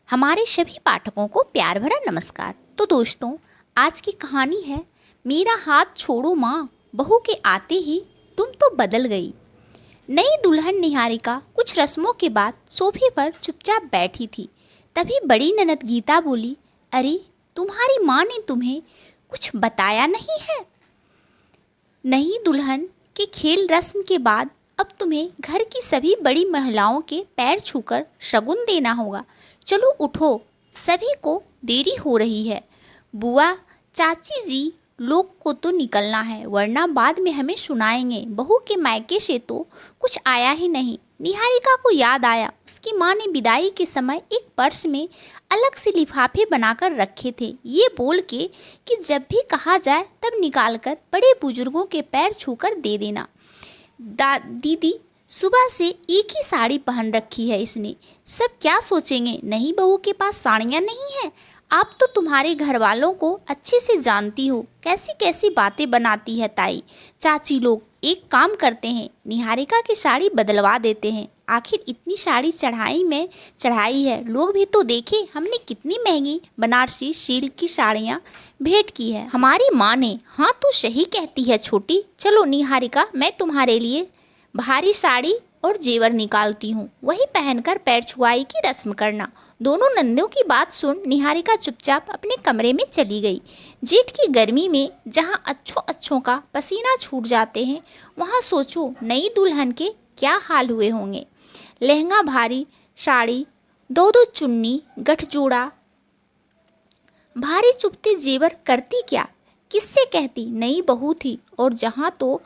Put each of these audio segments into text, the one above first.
हमारे सभी पाठकों को प्यार भरा नमस्कार। तो दोस्तों, आज की कहानी है मेरा हाथ छोड़ो माँ, बहू के आते ही तुम तो बदल गई। नई दुल्हन निहारिका कुछ रस्मों के बाद सोफे पर चुपचाप बैठी थी। तभी बड़ी ननद गीता बोली, अरे तुम्हारी माँ ने तुम्हें कुछ बताया नहीं है? नई दुल्हन के खेल रस्म के बाद अब तुम्हें घर की सभी बड़ी महिलाओं के पैर छूकर शगुन देना होगा। चलो उठो, सभी को देरी हो रही है। बुआ, चाची जी लोग को तो निकलना है, वरना बाद में हमें सुनाएंगे बहू के मायके से तो कुछ आया ही नहीं। निहारिका को याद आया उसकी माँ ने विदाई के समय एक पर्स में अलग से लिफाफे बनाकर रखे थे, ये बोल के कि जब भी कहा जाए तब निकालकर बड़े बुजुर्गों के पैर छूकर दे देना। दीदी सुबह से एक ही साड़ी पहन रखी है इसने, सब क्या सोचेंगे? नहीं, बहू के पास साड़ियाँ नहीं है। आप तो तुम्हारे घर वालों को अच्छे से जानती हो, कैसी कैसी बातें बनाती है ताई। चाची लोग एक काम करते हैं, निहारिका की साड़ी बदलवा देते हैं। आखिर इतनी साड़ी चढ़ाई है, लोग भी तो देखे हमने कितनी महंगी बनारसी सिल्क की साड़ियाँ भेंट की है हमारी माँ ने। हाँ तो सही कहती है छोटी, चलो निहारिका, मैं तुम्हारे लिए भारी साड़ी और जेवर निकालती हूँ, वही पहनकर पैर छुआई की रस्म करना। दोनों नंदों की बात सुन निहारिका चुपचाप अपने कमरे में चली गई। जेठ की गर्मी में जहाँ अच्छों का पसीना छूट जाते हैं, वहाँ सोचो नई दुल्हन के क्या हाल हुए होंगे। लहंगा भारी, साड़ी, दो चुन्नी, गठजोड़ा, भारी चुभते जेवर करती क्या, किससे कहती? नई बहू थी, और जहाँ तो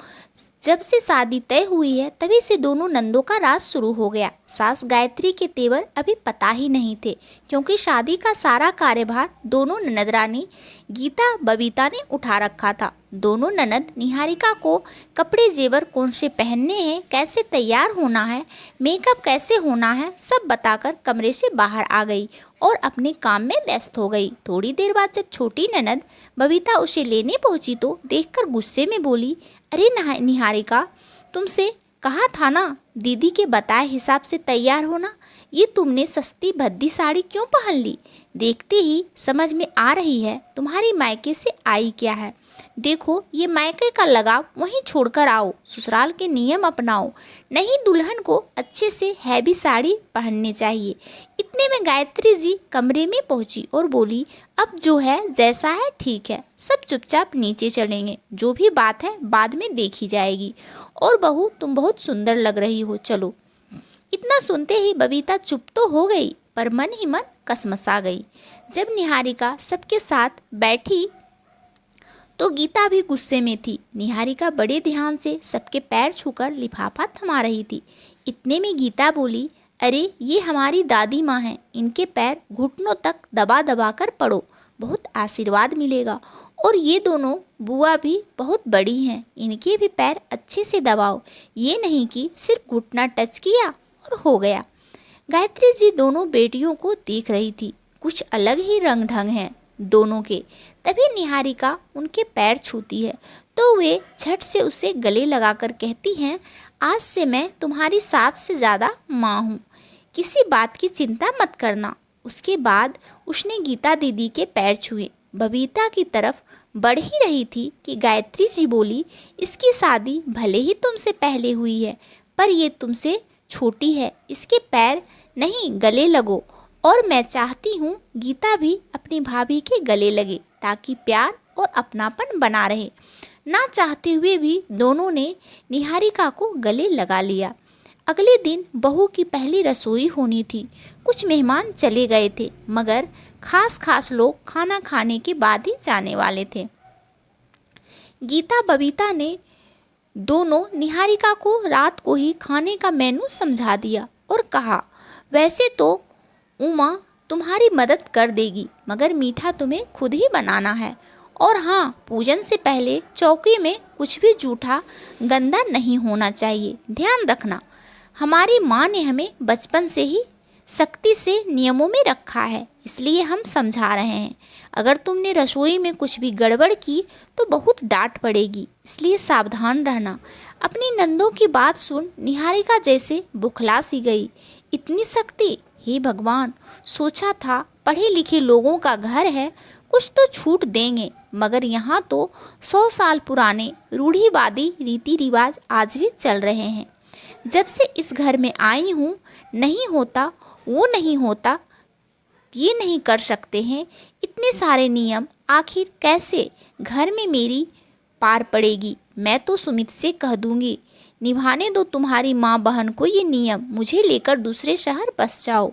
जब से शादी तय हुई है तभी से दोनों नंदों का राज शुरू हो गया। सास गायत्री के तेवर अभी पता ही नहीं थे, क्योंकि शादी का सारा कार्यभार दोनों ननदरानी गीता बबीता ने उठा रखा था। दोनों ननद निहारिका को कपड़े जेवर कौन से पहनने हैं, कैसे तैयार होना है, मेकअप कैसे होना है, सब बताकर कमरे से बाहर आ गई और अपने काम में व्यस्त हो गई। थोड़ी देर बाद जब छोटी ननद बबीता उसे लेने पहुंची तो देखकर गुस्से में बोली, अरे निहारिका, तुमसे कहा था ना दीदी के बताए हिसाब से तैयार होना, ये तुमने सस्ती भद्दी साड़ी क्यों पहन ली? देखते ही समझ में आ रही है तुम्हारी मायके से आई क्या है। देखो ये मायके का लगाव वहीं छोड़कर आओ, ससुराल के नियम अपनाओ। नहीं, दुल्हन को अच्छे से हैवी साड़ी पहननी चाहिए। इतने में गायत्री जी कमरे में पहुंची और बोली, अब जो है जैसा है ठीक है, सब चुपचाप नीचे चलेंगे, जो भी बात है बाद में देखी जाएगी। और बहू तुम बहुत सुंदर लग रही हो, चलो। इतना सुनते ही बबीता चुप तो हो गई, पर मन ही मन कसमसा गई। जब निहारिका सबके साथ बैठी तो गीता भी गुस्से में थी। निहारिका बड़े ध्यान से सबके पैर छूकर लिफाफा थमा रही थी। इतने में गीता बोली, अरे ये हमारी दादी माँ हैं, इनके पैर घुटनों तक दबा दबा कर पड़ो, बहुत आशीर्वाद मिलेगा। और ये दोनों बुआ भी बहुत बड़ी हैं, इनके भी पैर अच्छे से दबाओ, ये नहीं कि सिर्फ घुटना टच किया और हो गया। गायत्री जी दोनों बेटियों को देख रही थी, कुछ अलग ही रंग ढंग हैं दोनों के। तभी निहारिका उनके पैर छूती है तो वे झट से उसे गले लगाकर कहती हैं, आज से मैं तुम्हारी सास से ज़्यादा माँ हूँ, किसी बात की चिंता मत करना। उसके बाद उसने गीता दीदी के पैर छुए। बबीता की तरफ बढ़ ही रही थी कि गायत्री जी बोली, इसकी शादी भले ही तुमसे पहले हुई है, पर ये तुमसे छोटी है, इसके पैर नहीं गले लगो। और मैं चाहती हूँ गीता भी अपनी भाभी के गले लगे, ताकि प्यार और अपनापन बना रहे। ना चाहते हुए भी दोनों ने निहारिका को गले लगा लिया। अगले दिन बहू की पहली रसोई होनी थी। कुछ मेहमान चले गए थे, मगर खास लोग खाना खाने के बाद ही जाने वाले थे। गीता बबीता ने दोनों निहारिका को रात को ही खाने का मेनू समझा दिया और कहा, वैसे तो उमा तुम्हारी मदद कर देगी, मगर मीठा तुम्हें खुद ही बनाना है। और हाँ, पूजन से पहले चौकी में कुछ भी जूठा गंदा नहीं होना चाहिए, ध्यान रखना। हमारी माँ ने हमें बचपन से ही सख्ती से नियमों में रखा है, इसलिए हम समझा रहे हैं। अगर तुमने रसोई में कुछ भी गड़बड़ की तो बहुत डांट पड़ेगी, इसलिए सावधान रहना। अपनी नंदों की बात सुन निहारिका जैसे बुखला सी गई। इतनी सख्ती, हे भगवान, सोचा था पढ़े लिखे लोगों का घर है, कुछ तो छूट देंगे, मगर यहाँ तो 100 साल पुराने रूढ़िवादी रीति रिवाज आज भी चल रहे हैं। जब से इस घर में आई हूँ, नहीं होता वो नहीं होता, ये नहीं कर सकते हैं, इतने सारे नियम आखिर कैसे घर में मेरी पार पड़ेगी। मैं तो सुमित से कह दूंगी, निभाने दो तुम्हारी माँ बहन को ये नियम, मुझे लेकर दूसरे शहर बस जाओ,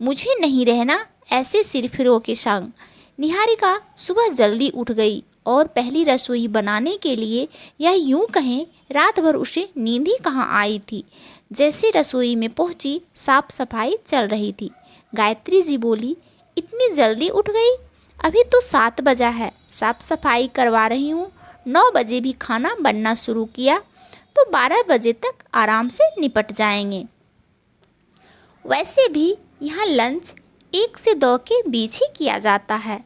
मुझे नहीं रहना ऐसे सिरफिरों के संग। निहारिका सुबह जल्दी उठ गई और पहली रसोई बनाने के लिए, या यूं कहें रात भर उसे नींद ही कहाँ आई थी। जैसे रसोई में पहुंची, साफ सफाई चल रही थी। गायत्री जी बोली, इतनी जल्दी उठ गई? अभी तो 7 बजा है, साफ सफाई करवा रही हूँ। 9 बजे भी खाना बनना शुरू किया तो 12 बजे तक आराम से निपट जाएंगे। वैसे भी यहाँ लंच 1 से 2 के बीच ही किया जाता है।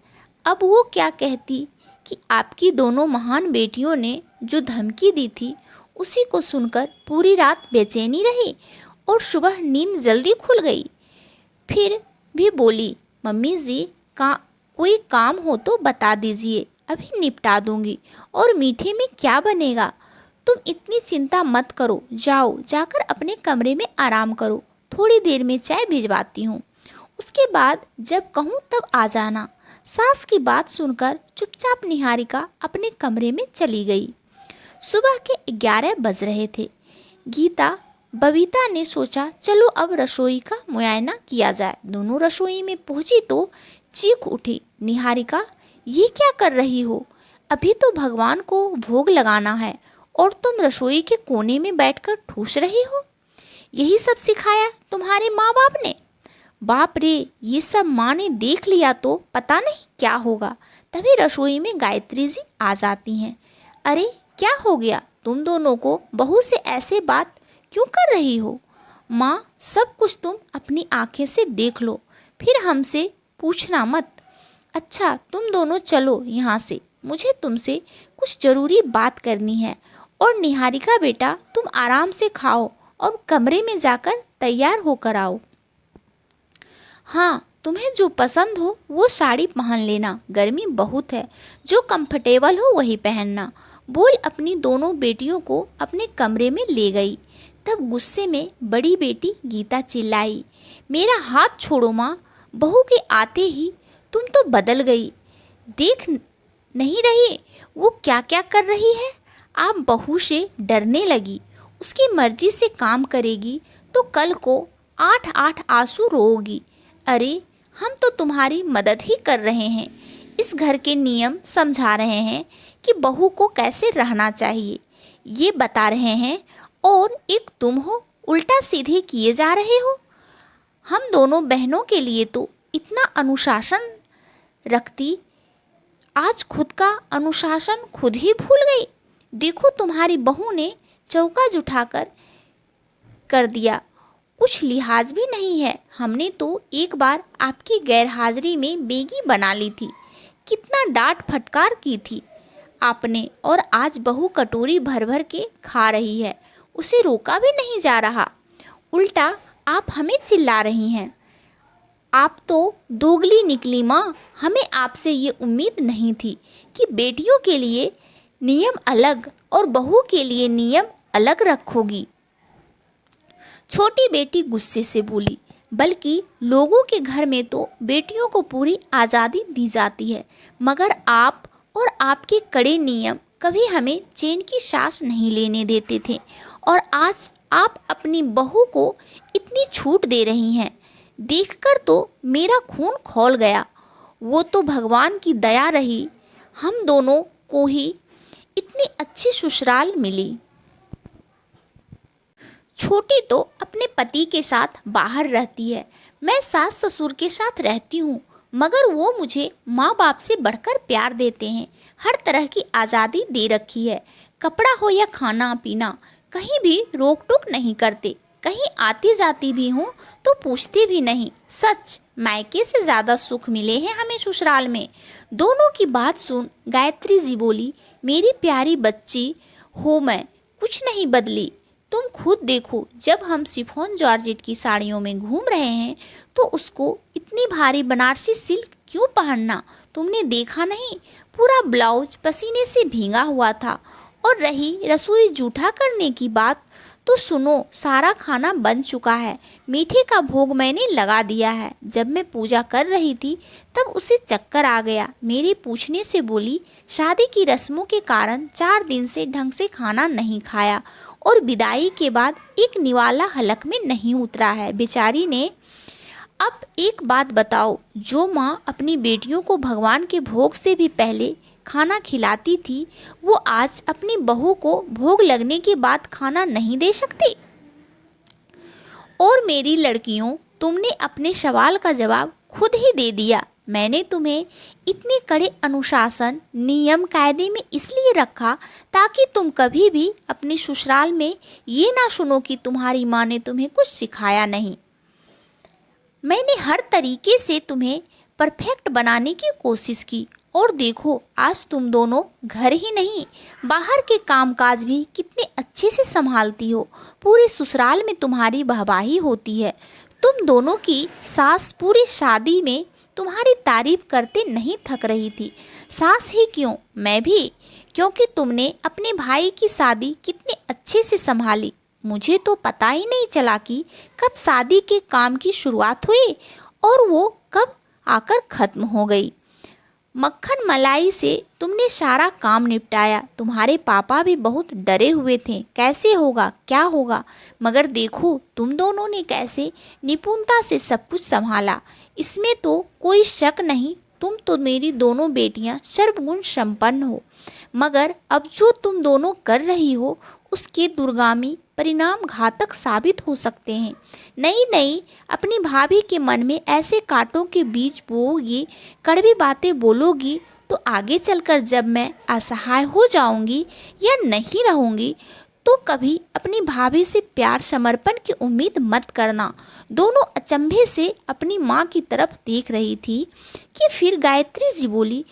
अब वो क्या कहती कि आपकी दोनों महान बेटियों ने जो धमकी दी थी, उसी को सुनकर पूरी रात बेचैनी रही और सुबह नींद जल्दी खुल गई। फिर भी बोली, मम्मी जी कोई काम हो तो बता दीजिए, अभी निपटा दूंगी। और मीठे में क्या बनेगा? तुम इतनी चिंता मत करो, जाओ जाकर अपने कमरे में आराम करो, थोड़ी देर में चाय भिजवाती हूँ, उसके बाद जब कहूँ तब आ जाना। सास की बात सुनकर चुपचाप निहारिका अपने कमरे में चली गई। सुबह के 11 बज रहे थे। बबीता ने सोचा, चलो अब रसोई का मुआयना किया जाए। दोनों रसोई में पहुंची तो चीख उठी, निहारिका ये क्या कर रही हो? अभी तो भगवान को भोग लगाना है और तुम रसोई के कोने में बैठकर ठूस रही हो। यही सब सिखाया तुम्हारे माँ बाप ने? बाप रे, ये सब माँ ने देख लिया तो पता नहीं क्या होगा। तभी रसोई में गायत्री जी आ जाती हैं। अरे क्या हो गया तुम दोनों को? बहू से ऐसे बात क्यों कर रही हो? माँ, सब कुछ तुम अपनी आंखें से देख लो, फिर हमसे पूछना मत। अच्छा, तुम दोनों चलो यहाँ से, मुझे तुमसे कुछ ज़रूरी बात करनी है। और निहारिका बेटा, तुम आराम से खाओ और कमरे में जाकर तैयार होकर आओ। हाँ, तुम्हें जो पसंद हो वो साड़ी पहन लेना, गर्मी बहुत है, जो कंफर्टेबल हो वही पहनना। बोल अपनी दोनों बेटियों को अपने कमरे में ले गई। तब गुस्से में बड़ी बेटी गीता चिल्लाई, मेरा हाथ छोड़ो माँ, बहू के आते ही तुम तो बदल गई। देख नहीं रही वो क्या क्या कर रही है? आप बहू से डरने लगी, उसकी मर्जी से काम करेगी तो कल को 8-8 आंसू रोओगी। अरे हम तो तुम्हारी मदद ही कर रहे हैं, इस घर के नियम समझा रहे हैं कि बहू को कैसे रहना चाहिए, ये बता रहे हैं, और एक तुम हो उल्टा सीधे किए जा रहे हो। हम दोनों बहनों के लिए तो इतना अनुशासन रखती, आज खुद का अनुशासन खुद ही भूल गई। देखो तुम्हारी बहू ने चौका जुठाकर कर दिया, कुछ लिहाज भी नहीं है। हमने तो एक बार आपकी गैरहाजिरी में मैगी बना ली थी, कितना डांट फटकार की थी आपने, और आज बहू कटोरी भर भर के खा रही है, उसे रोका भी नहीं जा रहा, उल्टा आप हमें चिल्ला रही हैं। आप तो दोगली निकली माँ, हमें आपसे ये उम्मीद नहीं थी कि बेटियों के लिए नियम अलग और बहू के लिए नियम अलग रखोगी। छोटी बेटी गुस्से से बोली, बल्कि लोगों के घर में तो बेटियों को पूरी आज़ादी दी जाती है, मगर आप और आपके कड़े नियम कभी हमें चैन की सांस नहीं लेने देते थे, और आज आप अपनी बहू को इतनी छूट दे रही हैं, देखकर तो मेरा खून खौल गया। वो तो भगवान की दया रही, हम दोनों को ही इतनी अच्छी ससुराल मिली। छोटी तो अपने पति के साथ बाहर रहती है, मैं सास ससुर के साथ रहती हूँ, मगर वो मुझे माँ बाप से बढ़कर प्यार देते हैं, हर तरह की आज़ादी दे रखी है। कपड़ा हो या खाना पीना, कहीं भी रोक टोक नहीं करते, कहीं आती जाती भी हूँ तो पूछते भी नहीं। सच, मायके से ज़्यादा सुख मिले हैं हमें ससुराल में। दोनों की बात सुन गायत्री जी बोली, मेरी प्यारी बच्ची हो, मैं कुछ नहीं बदली, तुम खुद देखो, जब हम शिफॉन जॉर्जेट की साड़ियों में घूम रहे हैं तो उसको इतनी भारी बनारसी सिल्क क्यों पहनना? तुमने देखा नहीं, पूरा ब्लाउज पसीने से भींगा हुआ था। और रही रसोई जूठा करने की बात, तो सुनो, सारा खाना बन चुका है। मीठे का भोग मैंने लगा दिया है। जब मैं पूजा कर रही थी तब उसे चक्कर आ गया। मेरे पूछने से बोली, शादी की रस्मों के कारण 4 दिन से ढंग से खाना नहीं खाया और विदाई के बाद एक निवाला हलक में नहीं उतरा है। बेचारी ने। अब एक बात बताओ, जो माँ अपनी बेटियों को भगवान के भोग से भी पहले खाना खिलाती थी, वो आज अपनी बहू को भोग लगने के बाद खाना नहीं दे सकती? और मेरी लड़कियों, तुमने अपने सवाल का जवाब खुद ही दे दिया। मैंने तुम्हें इतने कड़े अनुशासन, नियम, कायदे में इसलिए रखा ताकि तुम कभी भी अपने ससुराल में ये ना सुनो कि तुम्हारी माँ ने तुम्हें कुछ सिखाया नहीं। मैंने हर तरीके से तुम्हें परफेक्ट बनाने की कोशिश की, और देखो, आज तुम दोनों घर ही नहीं, बाहर के कामकाज भी कितने अच्छे से संभालती हो। पूरे ससुराल में तुम्हारी वाहवाही होती है। तुम दोनों की सास पूरी शादी में तुम्हारी तारीफ करते नहीं थक रही थी। सास ही क्यों, मैं भी, क्योंकि तुमने अपने भाई की शादी कितने अच्छे से संभाली। मुझे तो पता ही नहीं चला कि कब शादी के काम की शुरुआत हुई और वो कब आकर खत्म हो गई। मक्खन मलाई से तुमने सारा काम निपटाया। तुम्हारे पापा भी बहुत डरे हुए थे, कैसे होगा, क्या होगा, मगर देखो तुम दोनों ने कैसे निपुणता से सब कुछ संभाला। इसमें तो कोई शक नहीं, तुम तो मेरी दोनों बेटियां सर्वगुण संपन्न हो। मगर अब जो तुम दोनों कर रही हो उसके दूरगामी परिणाम घातक साबित हो सकते हैं। नहीं, अपनी भाभी के मन में ऐसे कांटों के बीज बोओगी, कड़वी बातें बोलोगी, तो आगे चलकर जब मैं असहाय हो जाऊंगी या नहीं रहूंगी तो कभी अपनी भाभी से प्यार समर्पण की उम्मीद मत करना। दोनों अचंभे से अपनी माँ की तरफ देख रही थी कि फिर गायत्री जी बोली,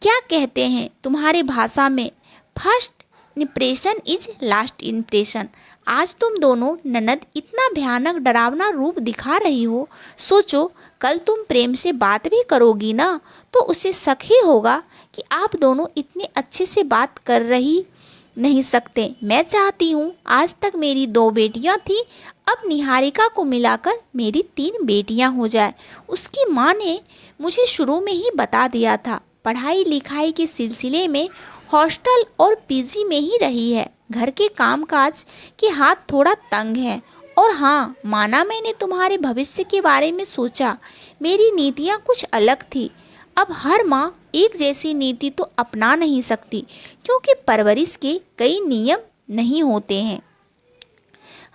क्या कहते हैं तुम्हारे भाषा में, first impression is last impression. आज तुम दोनों ननद इतना भयानक डरावना रूप दिखा रही हो, सोचो कल तुम प्रेम से बात भी करोगी ना तो उसे शक ही होगा कि आप दोनों इतने अच्छे से बात कर रही नहीं सकते। मैं चाहती हूँ, आज तक मेरी 2 बेटियाँ थी, अब निहारिका को मिलाकर मेरी 3 बेटियाँ हो जाए। उसकी माँ ने मुझे शुरू में ही बता दिया था, पढ़ाई लिखाई के सिलसिले में हॉस्टल और पीजी में ही रही है। घर के कामकाज के हाथ थोड़ा तंग है। और हाँ, माना मैंने तुम्हारे भविष्य के बारे में सोचा, मेरी नीतियाँ कुछ अलग थी। अब हर माँ एक जैसी नीति तो अपना नहीं सकती, क्योंकि परवरिश के कई नियम नहीं होते हैं।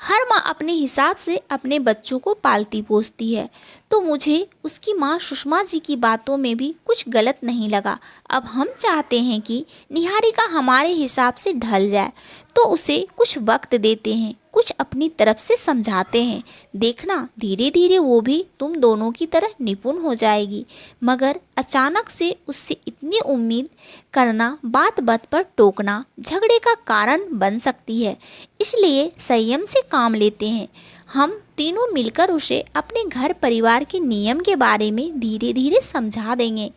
हर माँ अपने हिसाब से अपने बच्चों को पालती पोसती है। तो मुझे उसकी माँ सुषमा जी की बातों में भी कुछ गलत नहीं लगा। अब हम चाहते हैं कि निहारिका हमारे हिसाब से ढल जाए, तो उसे कुछ वक्त देते हैं, कुछ अपनी तरफ से समझाते हैं। देखना, धीरे धीरे वो भी तुम दोनों की तरह निपुण हो जाएगी। मगर अचानक से उससे इतनी उम्मीद करना, बात बात पर टोकना झगड़े का कारण बन सकती है। इसलिए संयम से काम लेते हैं। हम तीनों मिलकर उसे अपने घर परिवार के नियम के बारे में धीरे धीरे समझा देंगे।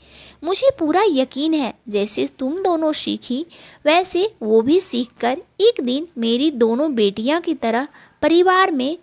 मुझे पूरा यकीन है, जैसे तुम दोनों सीखी वैसे वो भी सीखकर एक दिन मेरी दोनों बेटियां की तरह परिवार में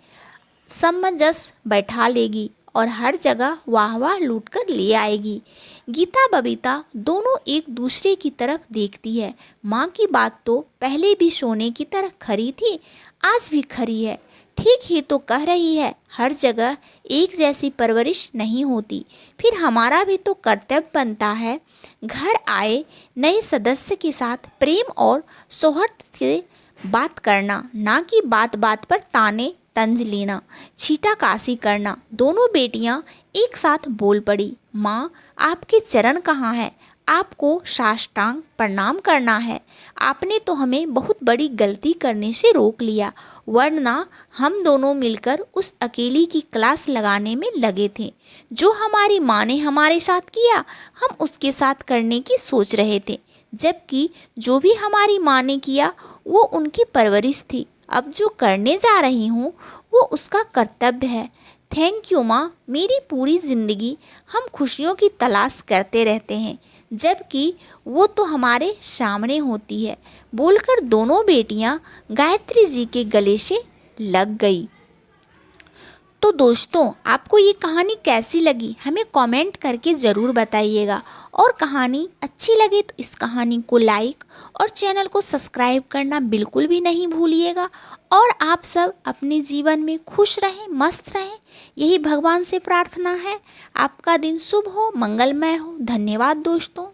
सामंजस्य बैठा लेगी और हर जगह वाह वाह लूट कर ले आएगी। गीता बबीता दोनों एक दूसरे की तरफ देखती है। माँ की बात तो पहले भी सोने की तरह खरी थी, आज भी खरी है। ठीक ही तो कह रही है, हर जगह एक जैसी परवरिश नहीं होती। फिर हमारा भी तो कर्तव्य बनता है घर आए नए सदस्य के साथ प्रेम और सौहार्द से बात करना, ना कि बात बात पर ताने तंज लेना, छीटाकाशी करना। दोनों बेटियां एक साथ बोल पड़ी, माँ आपके चरण कहाँ है, आपको साष्टांग प्रणाम करना है। आपने तो हमें बहुत बड़ी गलती करने से रोक लिया, वरना हम दोनों मिलकर उस अकेली की क्लास लगाने में लगे थे। जो हमारी माँ ने हमारे साथ किया, हम उसके साथ करने की सोच रहे थे, जबकि जो भी हमारी माँ ने किया वो उनकी परवरिश थी। अब जो करने जा रही हूँ वो उसका कर्तव्य है। थैंक यू माँ। मेरी पूरी ज़िंदगी हम खुशियों की तलाश करते रहते हैं, जबकि वो तो हमारे सामने होती है। बोलकर दोनों बेटियां गायत्री जी के गले से लग गई। तो दोस्तों, आपको ये कहानी कैसी लगी हमें कमेंट करके ज़रूर बताइएगा, और कहानी अच्छी लगे तो इस कहानी को लाइक और चैनल को सब्सक्राइब करना बिल्कुल भी नहीं भूलिएगा। और आप सब अपने जीवन में खुश रहें, मस्त रहें, यही भगवान से प्रार्थना है। आपका दिन शुभ हो, मंगलमय हो। धन्यवाद दोस्तों।